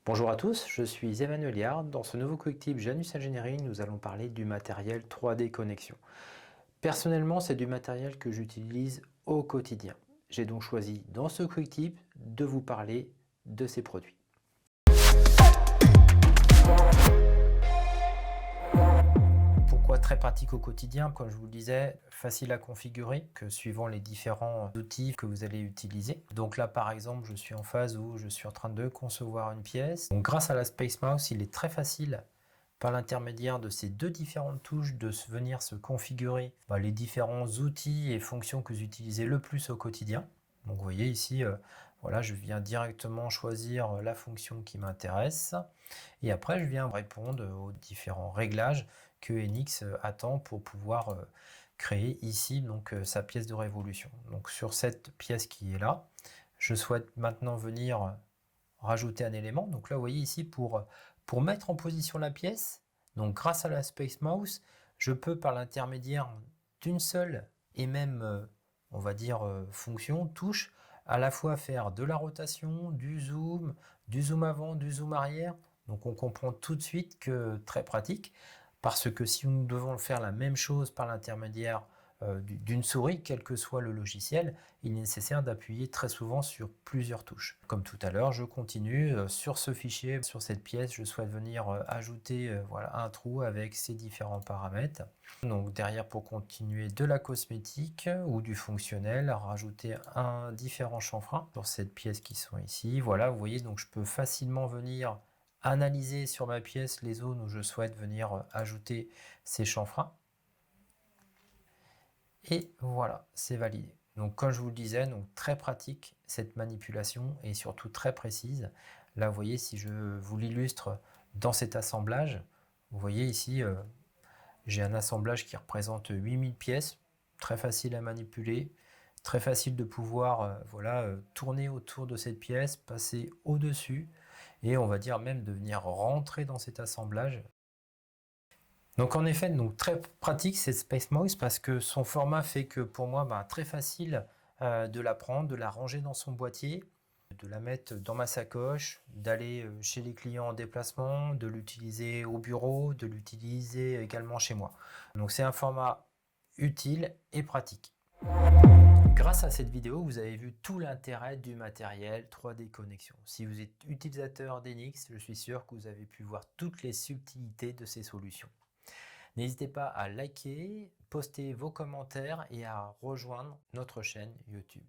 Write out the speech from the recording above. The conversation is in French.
Bonjour à tous, je suis Emmanuel Yard. Dans ce nouveau quick tip Janus Engineering, nous allons parler du matériel 3D Connexion. Personnellement, c'est du matériel que j'utilise au quotidien. J'ai donc choisi dans ce quick tip de vous parler de ces produits. Pourquoi très pratique au quotidien? Comme je vous le disais, facile à configurer que suivant les différents outils que vous allez utiliser. Donc là, par exemple, je suis en phase où je suis en train de concevoir une pièce. Donc grâce à la Space Mouse, il est très facile par l'intermédiaire de ces deux différentes touches de venir se configurer les différents outils et fonctions que vous utilisez le plus au quotidien. Donc vous voyez ici, voilà, je viens directement choisir la fonction qui m'intéresse et après je viens répondre aux différents réglages que Enix attend pour pouvoir créer ici donc sa pièce de révolution. Donc sur cette pièce qui est là, je souhaite maintenant venir rajouter un élément. Donc là, vous voyez ici, pour mettre en position la pièce, donc grâce à la Space Mouse, je peux par l'intermédiaire d'une seule et même, on va dire, fonction, touche, à la fois faire de la rotation, du zoom avant, du zoom arrière. Donc on comprend tout de suite que très pratique, parce que si nous devons faire la même chose par l'intermédiaire d'une souris, quel que soit le logiciel, il est nécessaire d'appuyer très souvent sur plusieurs touches. Comme tout à l'heure, je continue sur ce fichier, sur cette pièce, je souhaite venir ajouter voilà, un trou avec ces différents paramètres. Donc derrière, pour continuer de la cosmétique ou du fonctionnel, rajouter un différent chanfrein sur cette pièce qui sont ici. Voilà, vous voyez, donc je peux facilement venir analyser sur ma pièce les zones où je souhaite venir ajouter ces chanfreins. Et voilà, c'est validé. Donc comme je vous le disais, donc très pratique cette manipulation et surtout très précise. Là, vous voyez, si je vous l'illustre dans cet assemblage, vous voyez ici, j'ai un assemblage qui représente 8000 pièces, très facile à manipuler, très facile de pouvoir voilà, tourner autour de cette pièce, passer au-dessus, et on va dire même de venir rentrer dans cet assemblage. Donc en effet, donc très pratique cette Space Mouse parce que son format fait que pour moi, très facile de la prendre, de la ranger dans son boîtier, de la mettre dans ma sacoche, d'aller chez les clients en déplacement, de l'utiliser au bureau, de l'utiliser également chez moi. Donc c'est un format utile et pratique. Grâce à cette vidéo, vous avez vu tout l'intérêt du matériel 3D Connexion. Si vous êtes utilisateur d'Enix, je suis sûr que vous avez pu voir toutes les subtilités de ces solutions. N'hésitez pas à liker, poster vos commentaires et à rejoindre notre chaîne YouTube.